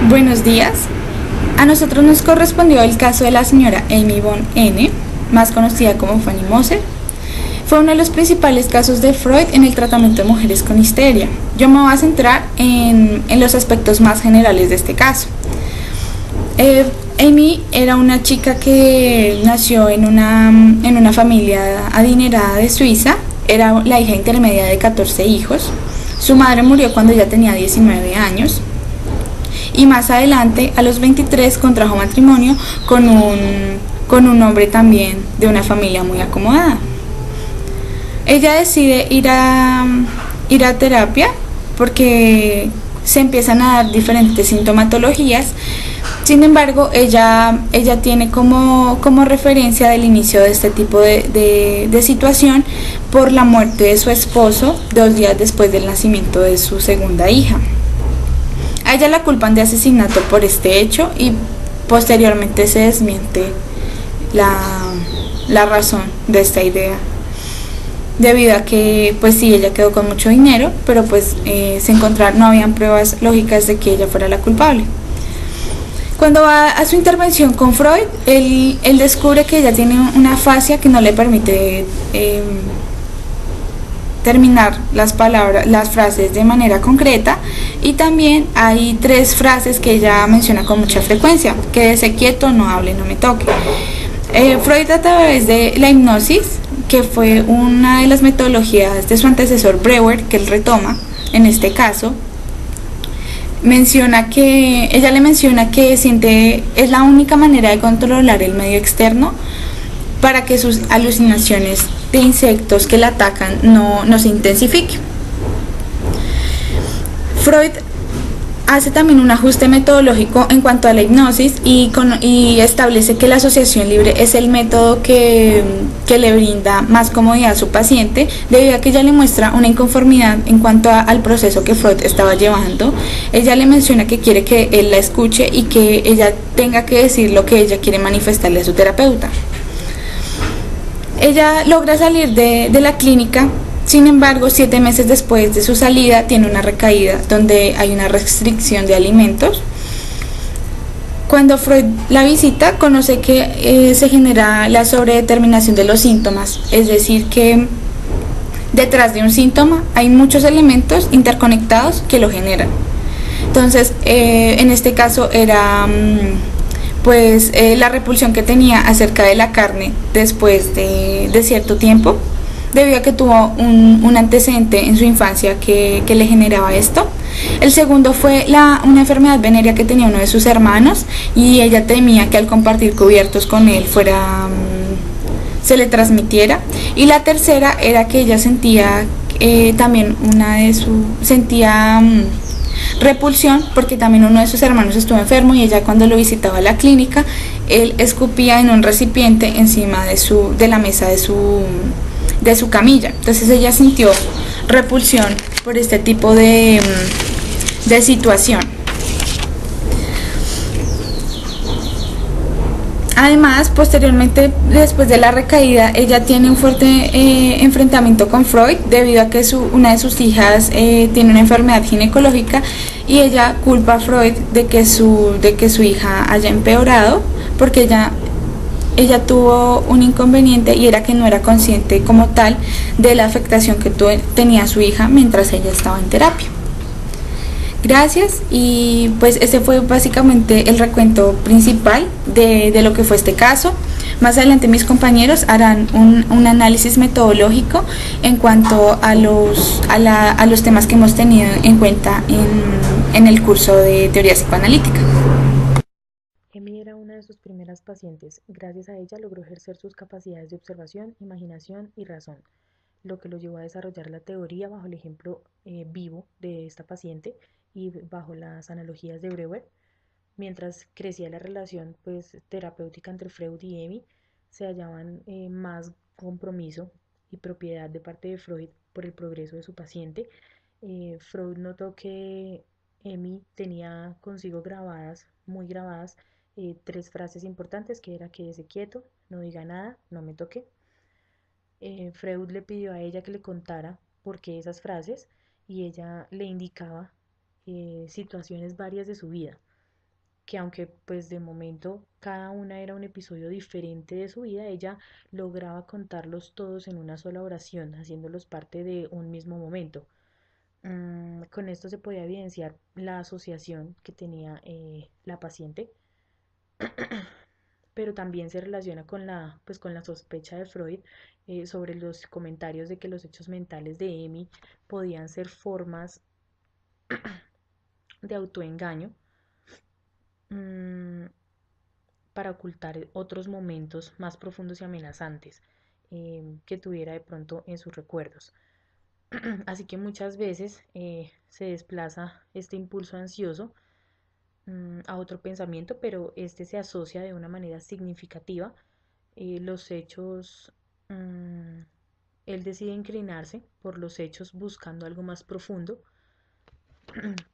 Buenos días. A nosotros nos correspondió el caso de la señora Amy von N., más conocida como Fanny Moser. Fue uno de los principales casos de Freud en el tratamiento de mujeres con histeria. Yo me voy a centrar en los aspectos más generales de este caso. Amy era una chica que nació en una familia adinerada de Suiza. Era la hija intermedia de 14 hijos. Su madre murió cuando ella tenía 19 años. Y más adelante, a los 23, contrajo matrimonio con un hombre también de una familia muy acomodada. Ella decide ir a terapia porque se empiezan a dar diferentes sintomatologías. Sin embargo, ella tiene como referencia del inicio de este tipo de situación por la muerte de su esposo 2 días después del nacimiento de su segunda hija. A ella la culpan de asesinato por este hecho y posteriormente se desmiente la razón de esta idea, debido a que pues sí, ella quedó con mucho dinero, pero pues no habían pruebas lógicas de que ella fuera la culpable. Cuando va a su intervención con Freud, él descubre que ella tiene una afasia que no le permite terminar las frases de manera concreta, y también hay 3 frases que ella menciona con mucha frecuencia: quédese quieto, no hable, no me toque. Freud, a través de la hipnosis, que fue una de las metodologías de su antecesor Breuer, que él retoma en este caso, ella le menciona que es la única manera de controlar el medio externo para que sus alucinaciones de insectos que la atacan no se intensifiquen. Freud hace también un ajuste metodológico en cuanto a la hipnosis y establece que la asociación libre es el método que le brinda más comodidad a su paciente, debido a que ella le muestra una inconformidad en cuanto al proceso que Freud estaba llevando. Ella le menciona que quiere que él la escuche y que ella tenga que decir lo que ella quiere manifestarle a su terapeuta. Ella logra salir de la clínica. Sin embargo, 7 meses después de su salida, tiene una recaída donde hay una restricción de alimentos. Cuando Freud la visita, conoce que se genera la sobredeterminación de los síntomas, es decir, que detrás de un síntoma hay muchos elementos interconectados que lo generan. Entonces, en este caso era la repulsión que tenía acerca de la carne después de cierto tiempo, debido a que tuvo un antecedente en su infancia que le generaba esto. El segundo fue una enfermedad venérea que tenía uno de sus hermanos, y ella temía que al compartir cubiertos con él se le transmitiera. Y la tercera era que ella sentía repulsión porque también uno de sus hermanos estuvo enfermo, y ella, cuando lo visitaba a la clínica, él escupía en un recipiente encima de la mesa de su camilla. Entonces ella sintió repulsión por este tipo de situación. Además, posteriormente, después de la recaída, ella tiene un fuerte enfrentamiento con Freud, debido a que una de sus hijas tiene una enfermedad ginecológica, y ella culpa a Freud de que su hija haya empeorado, porque ella tuvo un inconveniente, y era que no era consciente como tal de la afectación que tenía su hija mientras ella estaba en terapia. Gracias, y pues ese fue básicamente el recuento principal de lo que fue este caso. Más adelante mis compañeros harán un análisis metodológico en cuanto a los temas que hemos tenido en cuenta en el curso de teoría psicoanalítica. Emi era una de sus primeras pacientes. Gracias a ella logró ejercer sus capacidades de observación, imaginación y razón, lo que lo llevó a desarrollar la teoría bajo el ejemplo vivo de esta paciente y bajo las analogías de Breuer. Mientras crecía la relación terapéutica entre Freud y Emi, se hallaban más compromiso y propiedad de parte de Freud por el progreso de su paciente. Freud notó que Emi tenía consigo grabadas, muy grabadas, 3 frases importantes, que era: quédese quieto, no diga nada, no me toque. Freud le pidió a ella que le contara por qué esas frases, y ella le indicaba situaciones varias de su vida. que aunque pues de momento cada una era un episodio diferente de su vida, ella lograba contarlos todos en una sola oración, haciéndolos parte de un mismo momento. Con esto se podía evidenciar la asociación que tenía la paciente, pero también se relaciona con la sospecha de Freud sobre los comentarios de que los hechos mentales de Amy podían ser formas de autoengaño, mm, para ocultar otros momentos más profundos y amenazantes que tuviera de pronto en sus recuerdos. Así que muchas veces se desplaza este impulso ansioso a otro pensamiento, pero este se asocia de una manera significativa. Los hechos, mm, él decide inclinarse por los hechos buscando algo más profundo.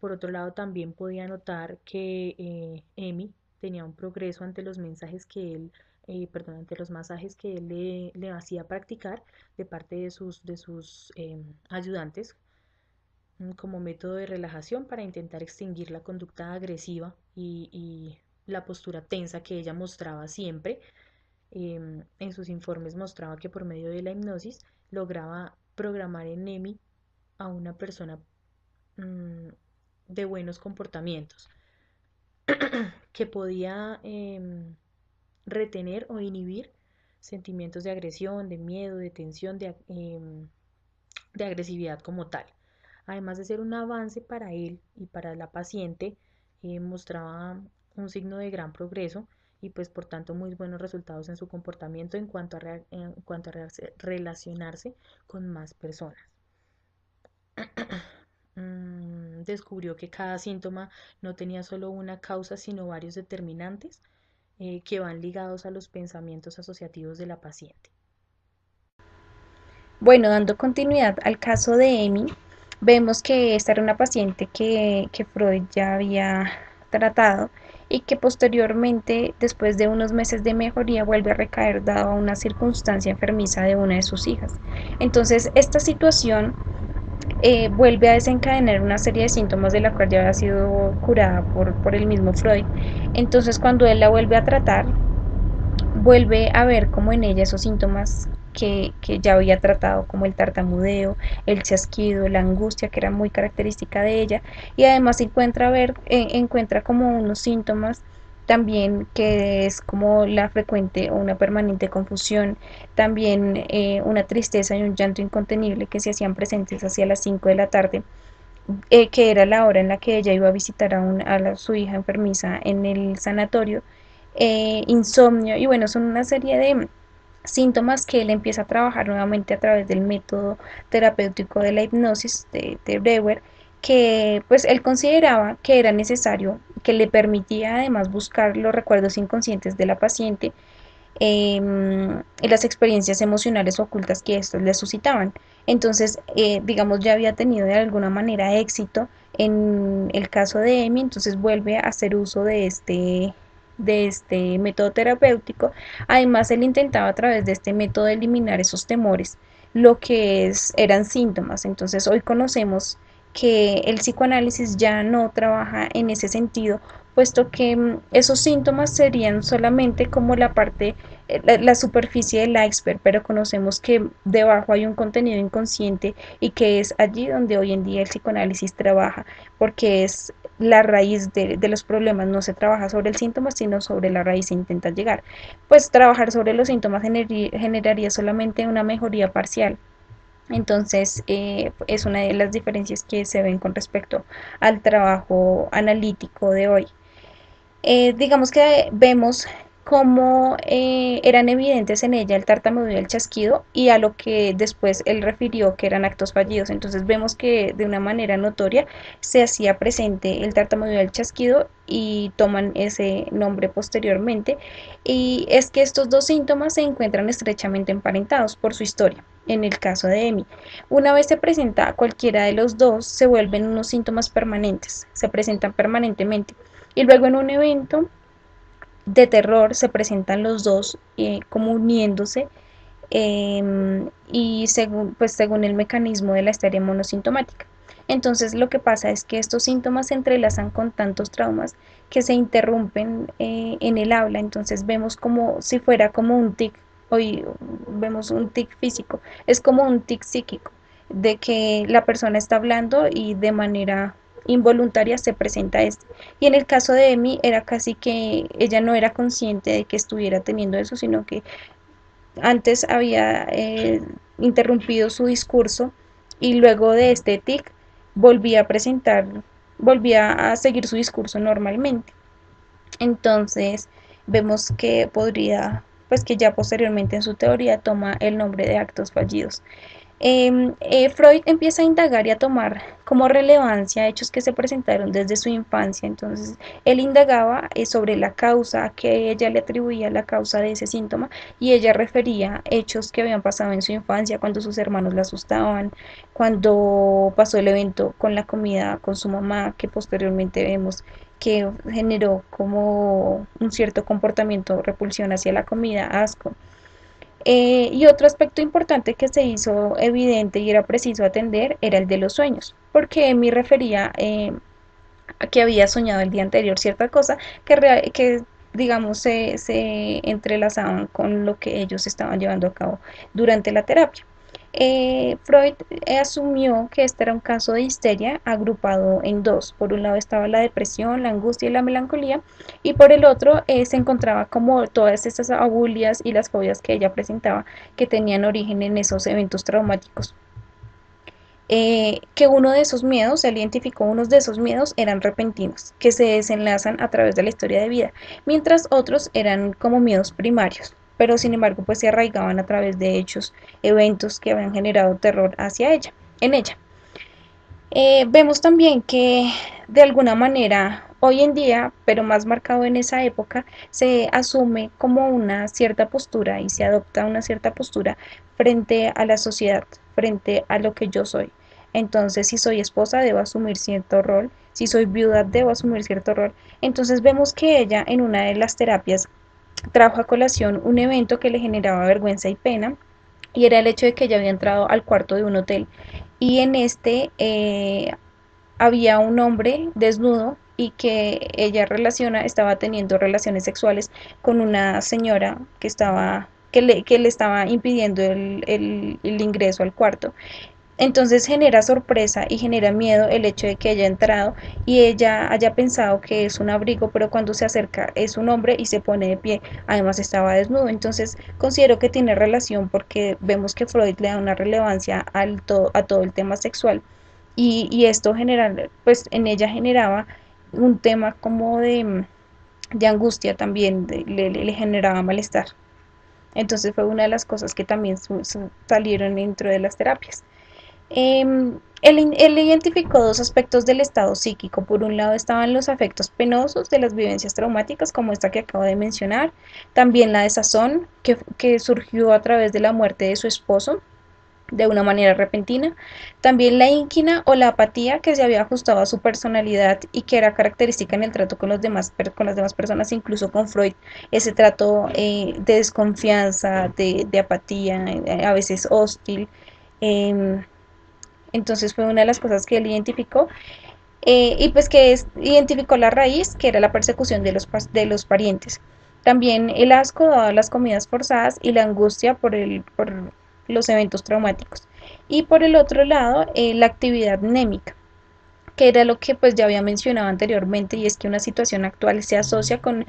Por otro lado, también podía notar que Amy tenía un progreso ante los mensajes que él, perdón, ante los masajes que él le hacía practicar de parte de sus ayudantes como método de relajación para intentar extinguir la conducta agresiva y la postura tensa que ella mostraba siempre. En sus informes mostraba que por medio de la hipnosis lograba programar en Amy a una persona mm, de buenos comportamientos que podía retener o inhibir sentimientos de agresión, de miedo, de tensión, de agresividad como tal. Además de ser un avance para él y para la paciente, mostraba un signo de gran progreso y pues por tanto muy buenos resultados en su comportamiento en cuanto a relacionarse con más personas. Descubrió que cada síntoma no tenía solo una causa, sino varios determinantes que van ligados a los pensamientos asociativos de la paciente. Bueno, dando continuidad al caso de Amy, vemos que esta era una paciente que Freud ya había tratado y que posteriormente, después de unos meses de mejoría, vuelve a recaer dado a una circunstancia enfermiza de una de sus hijas. Entonces, esta situación vuelve a desencadenar una serie de síntomas de la cual ya había sido curada por el mismo Freud. Entonces, cuando él la vuelve a tratar, vuelve a ver como en ella esos síntomas que ya había tratado, como el tartamudeo, el chasquido, la angustia, que era muy característica de ella, y además encuentra como unos síntomas también que es como la frecuente o una permanente confusión, también una tristeza y un llanto incontenible que se hacían presentes hacia las 5 de la tarde, que era la hora en la que ella iba a visitar su hija enfermiza en el sanatorio, insomnio, y bueno, son una serie de síntomas que él empieza a trabajar nuevamente a través del método terapéutico de la hipnosis de Breuer, que pues él consideraba que era necesario, que le permitía además buscar los recuerdos inconscientes de la paciente y las experiencias emocionales ocultas que estos le suscitaban. Entonces, digamos, ya había tenido de alguna manera éxito en el caso de Amy, entonces vuelve a hacer uso de este método terapéutico. Además, él intentaba a través de este método eliminar esos temores, lo que eran síntomas. Entonces, hoy conocemos que el psicoanálisis ya no trabaja en ese sentido, puesto que esos síntomas serían solamente como la parte, la superficie del iceberg, pero conocemos que debajo hay un contenido inconsciente y que es allí donde hoy en día el psicoanálisis trabaja, porque es la raíz de los problemas, no se trabaja sobre el síntoma, sino sobre la raíz se intenta llegar. Pues trabajar sobre los síntomas generaría solamente una mejoría parcial. Entonces, es una de las diferencias que se ven con respecto al trabajo analítico de hoy. Digamos que vemos cómo eran evidentes en ella el tartamudeo y el chasquido y a lo que después él refirió que eran actos fallidos. Entonces vemos que de una manera notoria se hacía presente el tartamudeo y el chasquido y toman ese nombre posteriormente. Y es que estos dos síntomas se encuentran estrechamente emparentados por su historia. En el caso de Amy, una vez se presenta cualquiera de los dos, se vuelven unos síntomas permanentes, se presentan permanentemente. Y luego en un evento de terror se presentan los dos como uniéndose y según el mecanismo de la histeria monosintomática. Entonces lo que pasa es que estos síntomas se entrelazan con tantos traumas que se interrumpen en el habla. Entonces vemos como si fuera como un tic, hoy vemos un tic físico, es como un tic psíquico, de que la persona está hablando y de manera involuntaria se presenta esto. Y en el caso de Emi era casi que ella no era consciente de que estuviera teniendo eso, sino que antes había interrumpido su discurso y luego de este tic volvía a presentar, volvía a seguir su discurso normalmente. Entonces vemos que podría, pues que ya posteriormente en su teoría toma el nombre de actos fallidos. Freud empieza a indagar y a tomar como relevancia hechos que se presentaron desde su infancia. Entonces, él indagaba sobre la causa, que ella le atribuía la causa de ese síntoma, y ella refería hechos que habían pasado en su infancia, cuando sus hermanos la asustaban, cuando pasó el evento con la comida con su mamá, que posteriormente vemos que generó como un cierto comportamiento, repulsión hacia la comida, asco. Y otro aspecto importante que se hizo evidente y era preciso atender era el de los sueños, porque Emi refería a que había soñado el día anterior cierta cosa que digamos, se entrelazaban con lo que ellos estaban llevando a cabo durante la terapia. Freud asumió que este era un caso de histeria agrupado en dos. Por un lado estaba la depresión, la angustia y la melancolía, y por el otro se encontraba como todas estas abulias y las fobias que ella presentaba que tenían origen en esos eventos traumáticos. Que uno de esos miedos, se identificó unos de esos miedos eran repentinos, que se desenlazan a través de la historia de vida, mientras otros eran como miedos primarios, pero sin embargo pues se arraigaban a través de hechos, eventos que habían generado terror hacia ella, en ella. Vemos también que de alguna manera hoy en día, pero más marcado en esa época, se asume como una cierta postura y se adopta una cierta postura frente a la sociedad, frente a lo que yo soy. Entonces, si soy esposa, debo asumir cierto rol, si soy viuda, debo asumir cierto rol. Entonces, vemos que ella en una de las terapias trajo a colación un evento que le generaba vergüenza y pena, y era el hecho de que ella había entrado al cuarto de un hotel y en este había un hombre desnudo y que ella estaba teniendo relaciones sexuales con una señora que le estaba impidiendo el ingreso al cuarto. Entonces genera sorpresa y genera miedo el hecho de que haya entrado y ella haya pensado que es un abrigo, pero cuando se acerca es un hombre y se pone de pie. Además estaba desnudo. Entonces considero que tiene relación porque vemos que Freud le da una relevancia a todo el tema sexual y esto general, pues en ella generaba un tema como de angustia también, le generaba malestar. Entonces fue una de las cosas que también salieron dentro de las terapias. Él identificó dos aspectos del estado psíquico. Por un lado estaban los afectos penosos de las vivencias traumáticas, como esta que acabo de mencionar, también la desazón que surgió a través de la muerte de su esposo de una manera repentina, también la inquina o la apatía que se había ajustado a su personalidad y que era característica en el trato con con las demás personas, incluso con Freud, ese trato de desconfianza, de apatía, a veces hostil. Eh, entonces fue una de las cosas que él identificó y pues identificó la raíz, que era la persecución de los parientes. También el asco dado a las comidas forzadas y la angustia por los eventos traumáticos. Y por el otro lado, la actividad némica, que era lo que pues ya había mencionado anteriormente, y es que una situación actual se asocia con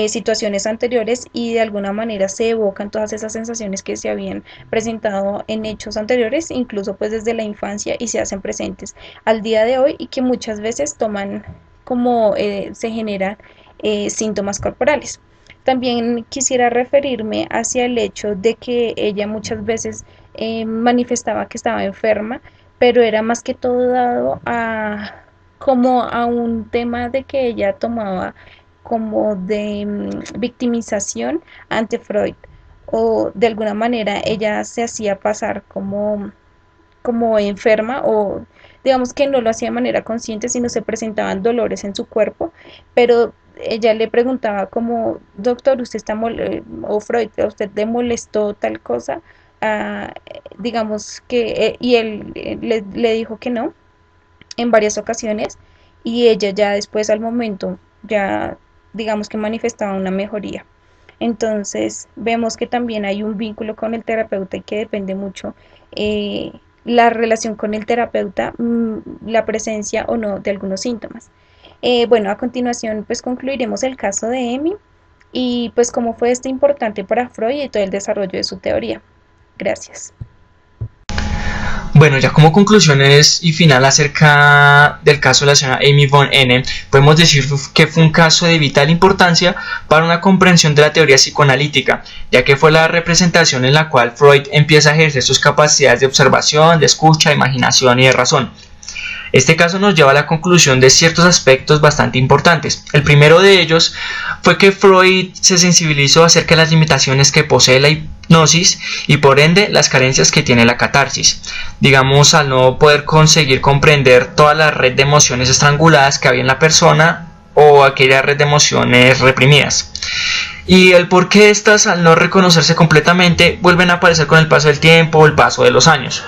situaciones anteriores y de alguna manera se evocan todas esas sensaciones que se habían presentado en hechos anteriores, incluso pues desde la infancia, y se hacen presentes al día de hoy y que muchas veces toman como se generan síntomas corporales. También quisiera referirme hacia el hecho de que ella muchas veces manifestaba que estaba enferma, pero era más que todo dado a como a un tema de que ella tomaba como de victimización ante Freud, o de alguna manera ella se hacía pasar como enferma, o digamos que no lo hacía de manera consciente, sino se presentaban dolores en su cuerpo, pero ella le preguntaba como, doctor, usted está o Freud, ¿a usted le molestó tal cosa? Digamos que, y él le dijo que no, en varias ocasiones y ella ya después al momento ya digamos que manifestaba una mejoría. Entonces vemos que también hay un vínculo con el terapeuta y que depende mucho la relación con el terapeuta, la presencia o no de algunos síntomas. Bueno, a continuación pues concluiremos el caso de Amy y pues cómo fue esto importante para Freud y todo el desarrollo de su teoría. Gracias. Bueno, ya como conclusiones y final acerca del caso de la señora Amy von N, podemos decir que fue un caso de vital importancia para una comprensión de la teoría psicoanalítica, ya que fue la representación en la cual Freud empieza a ejercer sus capacidades de observación, de escucha, de imaginación y de razón. Este caso nos lleva a la conclusión de ciertos aspectos bastante importantes. El primero de ellos fue que Freud se sensibilizó acerca de las limitaciones que posee la hipnosis y por ende las carencias que tiene la catarsis. Digamos, al no poder conseguir comprender toda la red de emociones estranguladas que había en la persona o aquella red de emociones reprimidas. Y el por qué estas, al no reconocerse completamente, vuelven a aparecer con el paso del tiempo o el paso de los años.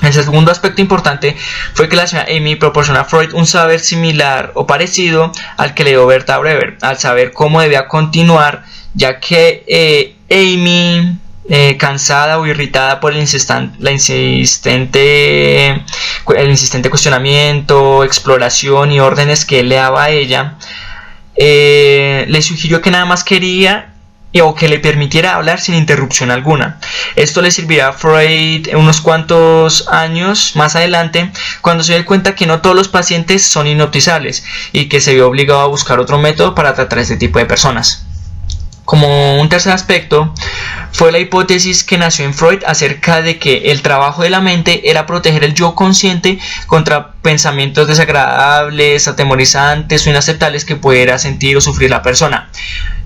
El segundo aspecto importante fue que la señora Amy proporcionó a Freud un saber similar o parecido al que le dio Berta Brewer, al saber cómo debía continuar, ya que Amy, cansada o irritada por el insistente cuestionamiento, exploración y órdenes que él le daba a ella, le sugirió que nada más quería o que le permitiera hablar sin interrupción alguna. Esto le servirá a Freud unos cuantos años más adelante, cuando se dio cuenta que no todos los pacientes son hipnotizables y que se vio obligado a buscar otro método para tratar a este tipo de personas. Como un tercer aspecto, fue la hipótesis que nació en Freud acerca de que el trabajo de la mente era proteger el yo consciente contra pensamientos desagradables, atemorizantes o inaceptables que pudiera sentir o sufrir la persona.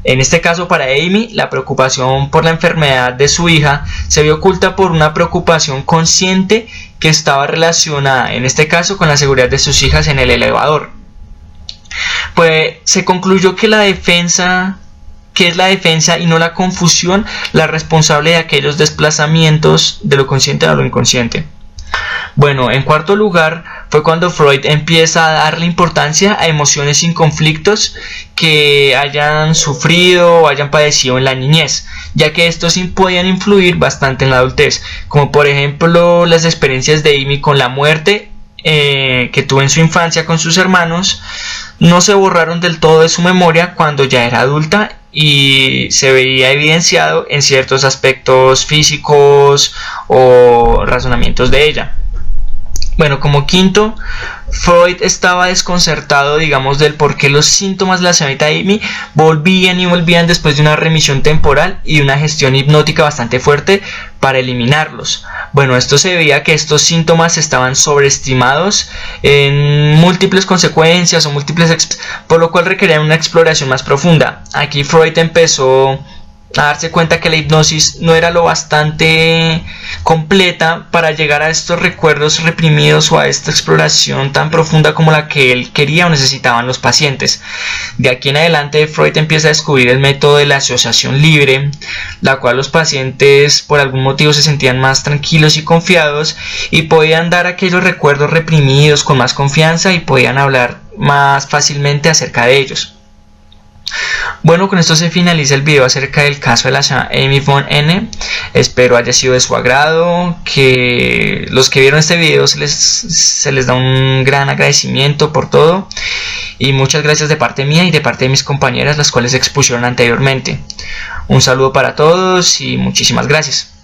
En este caso, para Amy, la preocupación por la enfermedad de su hija se vio oculta por una preocupación consciente que estaba relacionada, en este caso, con la seguridad de sus hijas en el elevador. Pues se concluyó que es la defensa y no la confusión la responsable de aquellos desplazamientos de lo consciente a lo inconsciente. Bueno, en cuarto lugar fue cuando Freud empieza a darle importancia a emociones sin conflictos que hayan sufrido o hayan padecido en la niñez, ya que estos podían influir bastante en la adultez, como por ejemplo las experiencias de Amy con la muerte que tuvo en su infancia con sus hermanos, no se borraron del todo de su memoria cuando ya era adulta y se veía evidenciado en ciertos aspectos físicos o razonamientos de ella. Bueno, como quinto, Freud estaba desconcertado, digamos, del por qué los síntomas de la señorita Amy volvían y volvían después de una remisión temporal y una gestión hipnótica bastante fuerte para eliminarlos. Bueno, esto se veía que estos síntomas estaban sobreestimados en múltiples consecuencias o por lo cual requerían una exploración más profunda. Aquí Freud empezó a darse cuenta que la hipnosis no era lo bastante completa para llegar a estos recuerdos reprimidos o a esta exploración tan profunda como la que él quería o necesitaban los pacientes. De aquí en adelante Freud empieza a descubrir el método de la asociación libre, la cual los pacientes por algún motivo se sentían más tranquilos y confiados y podían dar aquellos recuerdos reprimidos con más confianza y podían hablar más fácilmente acerca de ellos. Bueno, con esto se finaliza el video acerca del caso de la señora Amy von N. Espero haya sido de su agrado, que los que vieron este video se les da un gran agradecimiento por todo y muchas gracias de parte mía y de parte de mis compañeras, las cuales expusieron anteriormente. Un saludo para todos y muchísimas gracias.